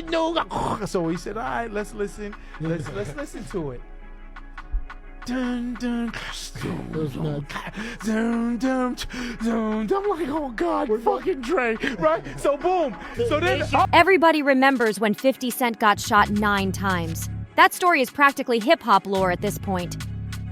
no. So he said, all right, let's listen. Let's listen to it. Dun, dun, dun, dun, dun, dun. I'm like, oh God, fucking Dre, right? So boom. So then everybody remembers when 50 Cent got shot 9 times. That story is practically hip-hop lore at this point.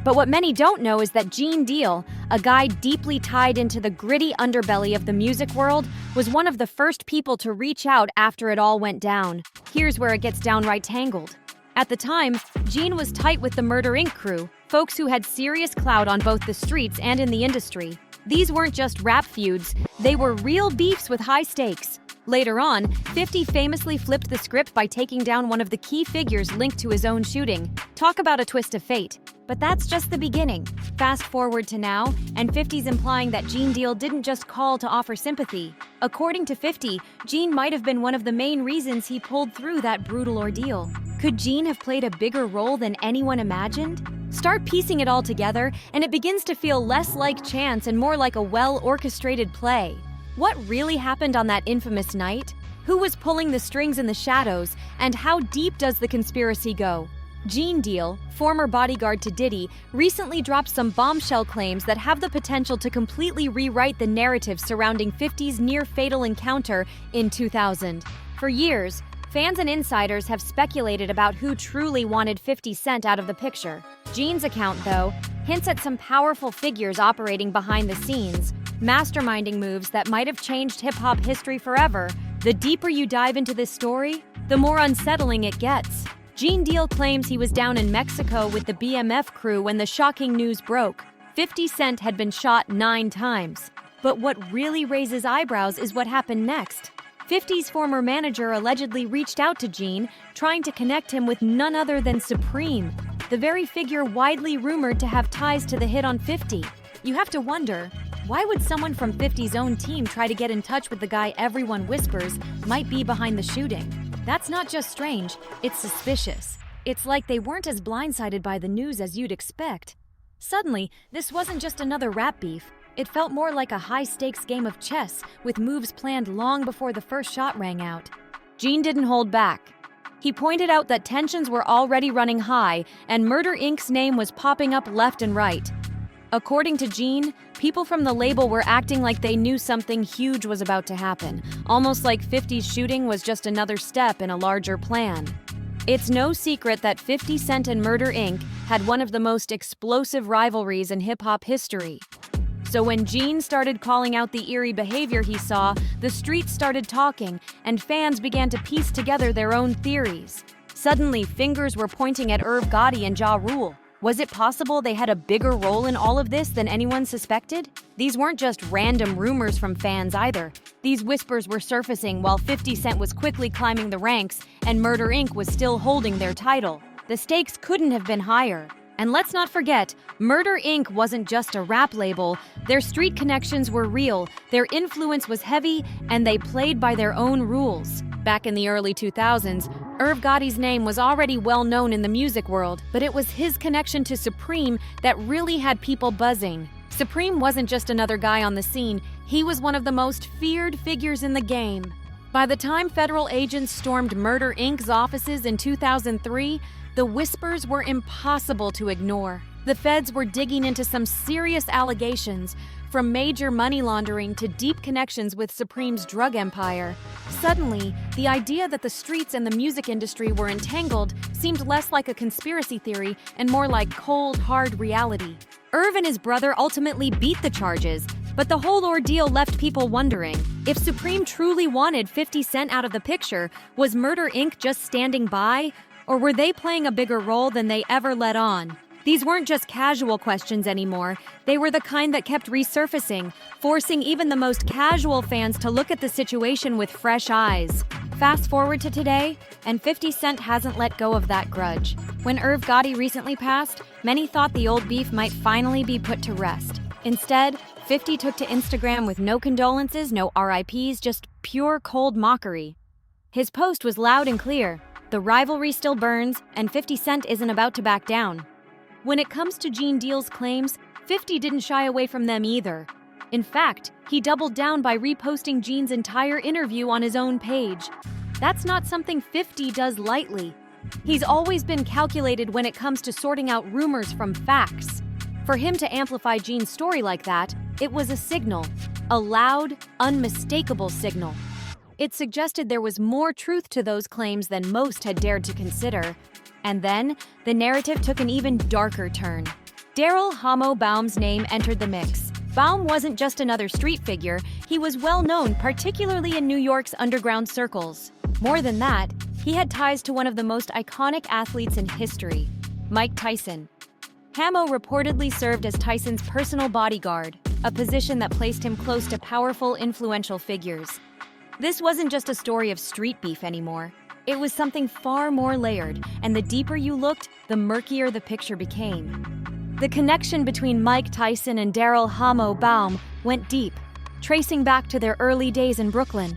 But what many don't know is that Gene Deal, a guy deeply tied into the gritty underbelly of the music world, was one of the first people to reach out after it all went down. Here's where it gets downright tangled. At the time, Gene was tight with the Murder Inc. crew, folks who had serious clout on both the streets and in the industry. These weren't just rap feuds, they were real beefs with high stakes. Later on, 50 famously flipped the script by taking down one of the key figures linked to his own shooting. Talk about a twist of fate. But that's just the beginning. Fast forward to now, and 50's implying that Gene Deal didn't just call to offer sympathy. According to 50, Gene might have been one of the main reasons he pulled through that brutal ordeal. Could Gene have played a bigger role than anyone imagined? Start piecing it all together, and it begins to feel less like chance and more like a well-orchestrated play. What really happened on that infamous night? Who was pulling the strings in the shadows, and how deep does the conspiracy go? Gene Deal, former bodyguard to Diddy, recently dropped some bombshell claims that have the potential to completely rewrite the narrative surrounding 50's near-fatal encounter in 2000. For years, fans and insiders have speculated about who truly wanted 50 Cent out of the picture. Gene's account, though, hints at some powerful figures operating behind the scenes, masterminding moves that might have changed hip-hop history forever. The deeper you dive into this story, the more unsettling it gets. Gene Deal claims he was down in Mexico with the BMF crew when the shocking news broke. 50 Cent had been shot 9 times. But what really raises eyebrows is what happened next. 50's former manager allegedly reached out to Gene, trying to connect him with none other than Supreme, the very figure widely rumored to have ties to the hit on 50. You have to wonder, why would someone from 50's own team try to get in touch with the guy everyone whispers might be behind the shooting? That's not just strange, it's suspicious. It's like they weren't as blindsided by the news as you'd expect. Suddenly, this wasn't just another rap beef. It felt more like a high-stakes game of chess, with moves planned long before the first shot rang out. Gene didn't hold back. He pointed out that tensions were already running high, and Murder Inc.'s name was popping up left and right. According to Gene, people from the label were acting like they knew something huge was about to happen, almost like 50's shooting was just another step in a larger plan. It's no secret that 50 Cent and Murder Inc. had one of the most explosive rivalries in hip-hop history. So when Gene started calling out the eerie behavior he saw, the streets started talking, and fans began to piece together their own theories. Suddenly, fingers were pointing at Irv Gotti and Ja Rule. Was it possible they had a bigger role in all of this than anyone suspected? These weren't just random rumors from fans either. These whispers were surfacing while 50 Cent was quickly climbing the ranks and Murder Inc. was still holding their title. The stakes couldn't have been higher. And let's not forget, Murder Inc. wasn't just a rap label. Their street connections were real, their influence was heavy, and they played by their own rules. Back in the early 2000s, Irv Gotti's name was already well known in the music world, but it was his connection to Supreme that really had people buzzing. Supreme wasn't just another guy on the scene, he was one of the most feared figures in the game. By the time federal agents stormed Murder Inc.'s offices in 2003, the whispers were impossible to ignore. The feds were digging into some serious allegations, from major money laundering to deep connections with Supreme's drug empire. Suddenly, the idea that the streets and the music industry were entangled seemed less like a conspiracy theory and more like cold, hard reality. Irv and his brother ultimately beat the charges, but the whole ordeal left people wondering, if Supreme truly wanted 50 Cent out of the picture, was Murder Inc. just standing by? Or were they playing a bigger role than they ever let on? These weren't just casual questions anymore. They were the kind that kept resurfacing, forcing even the most casual fans to look at the situation with fresh eyes. Fast forward to today, and 50 Cent hasn't let go of that grudge. When Irv Gotti recently passed, many thought the old beef might finally be put to rest. Instead, 50 took to Instagram with no condolences, no RIPs, just pure cold mockery. His post was loud and clear. The rivalry still burns, and 50 Cent isn't about to back down. When it comes to Gene Deal's claims, 50 didn't shy away from them either. In fact, he doubled down by reposting Gene's entire interview on his own page. That's not something 50 does lightly. He's always been calculated when it comes to sorting out rumors from facts. For him to amplify Gene's story like that, it was a signal, a loud, unmistakable signal. It suggested there was more truth to those claims than most had dared to consider. And then, the narrative took an even darker turn. Daryl Hamo Baum's name entered the mix. Baum wasn't just another street figure, he was well known, particularly in New York's underground circles. More than that, he had ties to one of the most iconic athletes in history, Mike Tyson. Hamo reportedly served as Tyson's personal bodyguard, a position that placed him close to powerful, influential figures. This wasn't just a story of street beef anymore. It was something far more layered, and the deeper you looked, the murkier the picture became. The connection between Mike Tyson and Daryl Hamo Baum went deep, tracing back to their early days in Brooklyn.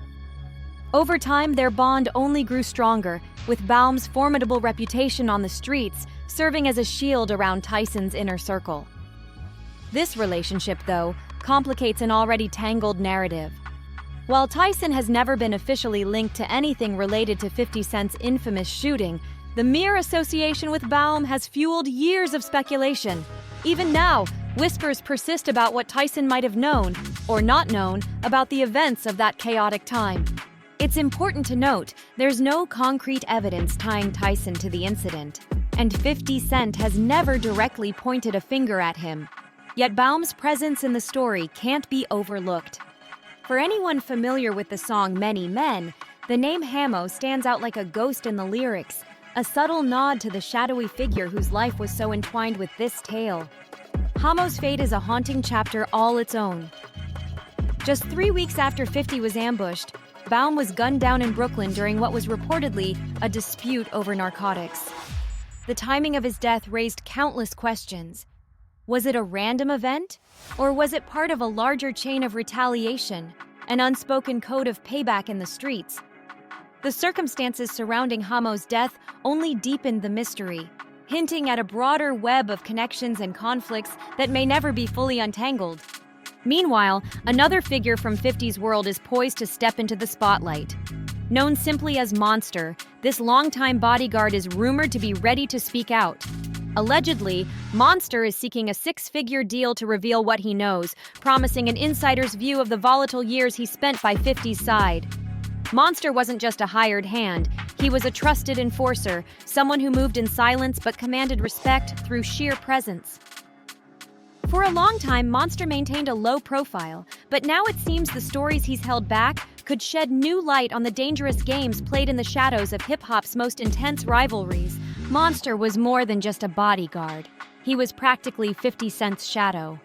Over time, their bond only grew stronger, with Baum's formidable reputation on the streets serving as a shield around Tyson's inner circle. This relationship, though, complicates an already tangled narrative. While Tyson has never been officially linked to anything related to 50 Cent's infamous shooting, the mere association with Baum has fueled years of speculation. Even now, whispers persist about what Tyson might have known, or not known, about the events of that chaotic time. It's important to note, there's no concrete evidence tying Tyson to the incident, and 50 Cent has never directly pointed a finger at him. Yet Baum's presence in the story can't be overlooked. For anyone familiar with the song Many Men, the name Hamo stands out like a ghost in the lyrics, a subtle nod to the shadowy figure whose life was so entwined with this tale. Hamo's fate is a haunting chapter all its own. Just 3 weeks after 50 was ambushed, Baum was gunned down in Brooklyn during what was reportedly a dispute over narcotics. The timing of his death raised countless questions. Was it a random event? Or was it part of a larger chain of retaliation, an unspoken code of payback in the streets? The circumstances surrounding Hamo's death only deepened the mystery, hinting at a broader web of connections and conflicts that may never be fully untangled. Meanwhile, another figure from 50's world is poised to step into the spotlight. Known simply as Monster, this longtime bodyguard is rumored to be ready to speak out. Allegedly, Monster is seeking a six-figure deal to reveal what he knows, promising an insider's view of the volatile years he spent by 50's side. Monster wasn't just a hired hand, he was a trusted enforcer, someone who moved in silence but commanded respect through sheer presence. For a long time, Monster maintained a low profile, but now it seems the stories he's held back could shed new light on the dangerous games played in the shadows of hip-hop's most intense rivalries. Monster was more than just a bodyguard. He was practically 50 Cent's shadow.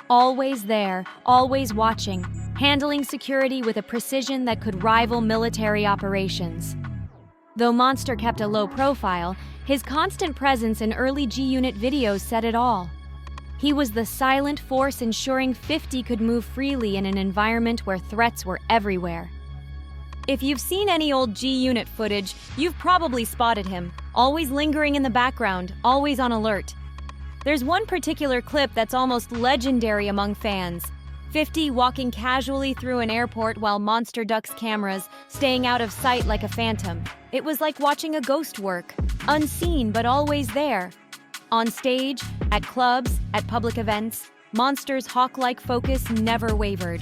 Always there, always watching, handling security with a precision that could rival military operations. Though Monster kept a low profile, his constant presence in early G-Unit videos said it all. He was the silent force ensuring 50 could move freely in an environment where threats were everywhere. If you've seen any old G-Unit footage, you've probably spotted him, always lingering in the background, always on alert. There's one particular clip that's almost legendary among fans. 50 walking casually through an airport while Monster ducks cameras, staying out of sight like a phantom. It was like watching a ghost work, unseen but always there. On stage, at clubs, at public events, Monster's hawk-like focus never wavered.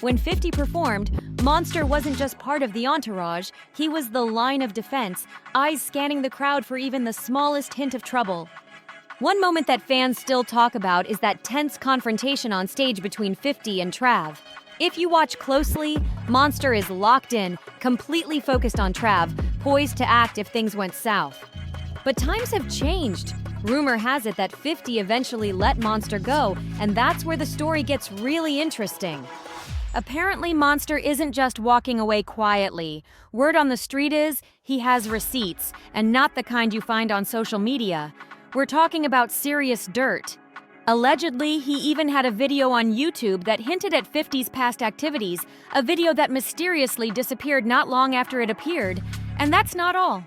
When 50 performed, Monster wasn't just part of the entourage, he was the line of defense, eyes scanning the crowd for even the smallest hint of trouble. One moment that fans still talk about is that tense confrontation on stage between 50 and Trav. If you watch closely, Monster is locked in, completely focused on Trav, poised to act if things went south. But times have changed. Rumor has it that 50 eventually let Monster go, and that's where the story gets really interesting. Apparently, Monster isn't just walking away quietly. Word on the street is he has receipts, and not the kind you find on social media. We're talking about serious dirt. Allegedly, he even had a video on YouTube that hinted at 50's past activities, a video that mysteriously disappeared not long after it appeared. And that's not all.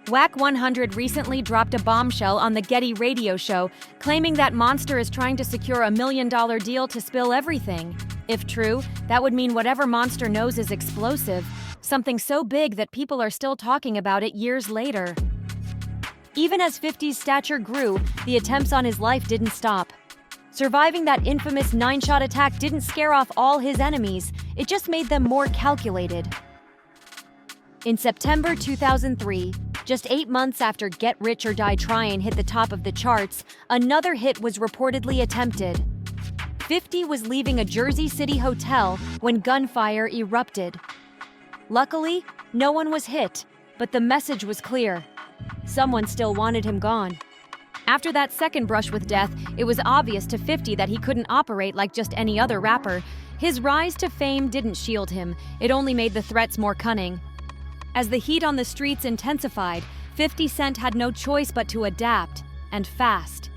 Whack 100 recently dropped a bombshell on the Getty radio show, claiming that Monster is trying to secure a $1 million deal to spill everything. If true, that would mean whatever Monster knows is explosive. something so big that people are still talking about it years later. Even as 50's stature grew, the attempts on his life didn't stop. Surviving that infamous 9-shot attack didn't scare off all his enemies, it just made them more calculated. In September 2003, just 8 months after Get Rich or Die Tryin' hit the top of the charts, another hit was reportedly attempted. 50 was leaving a Jersey City hotel when gunfire erupted. Luckily, no one was hit, but the message was clear. Someone still wanted him gone. After that second brush with death, it was obvious to 50 that he couldn't operate like just any other rapper. His rise to fame didn't shield him, it only made the threats more cunning. As the heat on the streets intensified, 50 Cent had no choice but to adapt, and fast.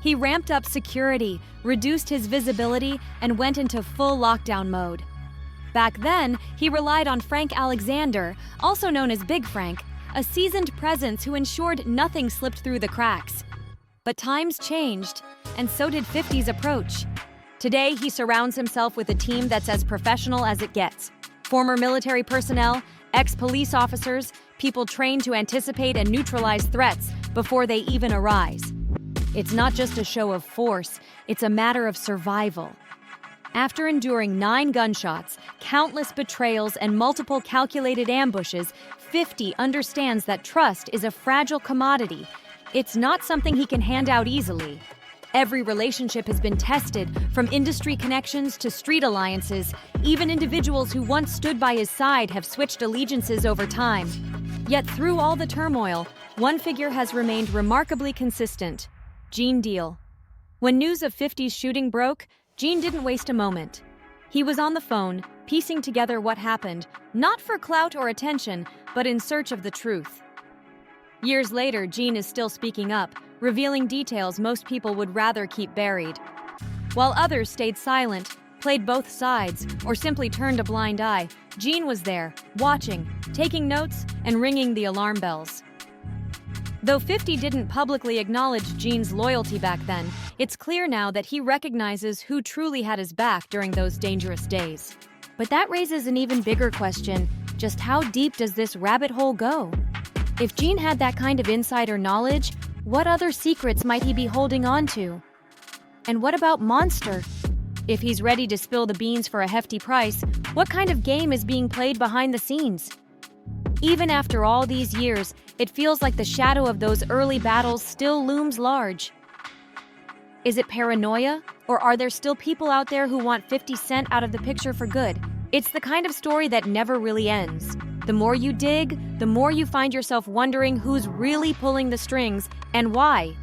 He ramped up security, reduced his visibility, and went into full lockdown mode. Back then, he relied on Frank Alexander, also known as Big Frank, a seasoned presence who ensured nothing slipped through the cracks. But times changed, and so did 50's approach. Today, he surrounds himself with a team that's as professional as it gets. Former military personnel, ex-police officers, people trained to anticipate and neutralize threats before they even arise. It's not just a show of force, it's a matter of survival. After enduring 9 gunshots, countless betrayals, and multiple calculated ambushes, 50 understands that trust is a fragile commodity. It's not something he can hand out easily. Every relationship has been tested, from industry connections to street alliances. Even individuals who once stood by his side have switched allegiances over time. Yet through all the turmoil, one figure has remained remarkably consistent: Gene Deal. When news of 50's shooting broke, Gene didn't waste a moment. He was on the phone, piecing together what happened, not for clout or attention, but in search of the truth. Years later, Gene is still speaking up, revealing details most people would rather keep buried. While others stayed silent, played both sides, or simply turned a blind eye, Gene was there, watching, taking notes, and ringing the alarm bells. Though 50 didn't publicly acknowledge Gene's loyalty back then, it's clear now that he recognizes who truly had his back during those dangerous days. But that raises an even bigger question: just how deep does this rabbit hole go? If Gene had that kind of insider knowledge, what other secrets might he be holding on to? And what about Monster? If he's ready to spill the beans for a hefty price, what kind of game is being played behind the scenes? Even after all these years, it feels like the shadow of those early battles still looms large. Is it paranoia, or are there still people out there who want 50 Cent out of the picture for good? It's the kind of story that never really ends. The more you dig, the more you find yourself wondering who's really pulling the strings and why.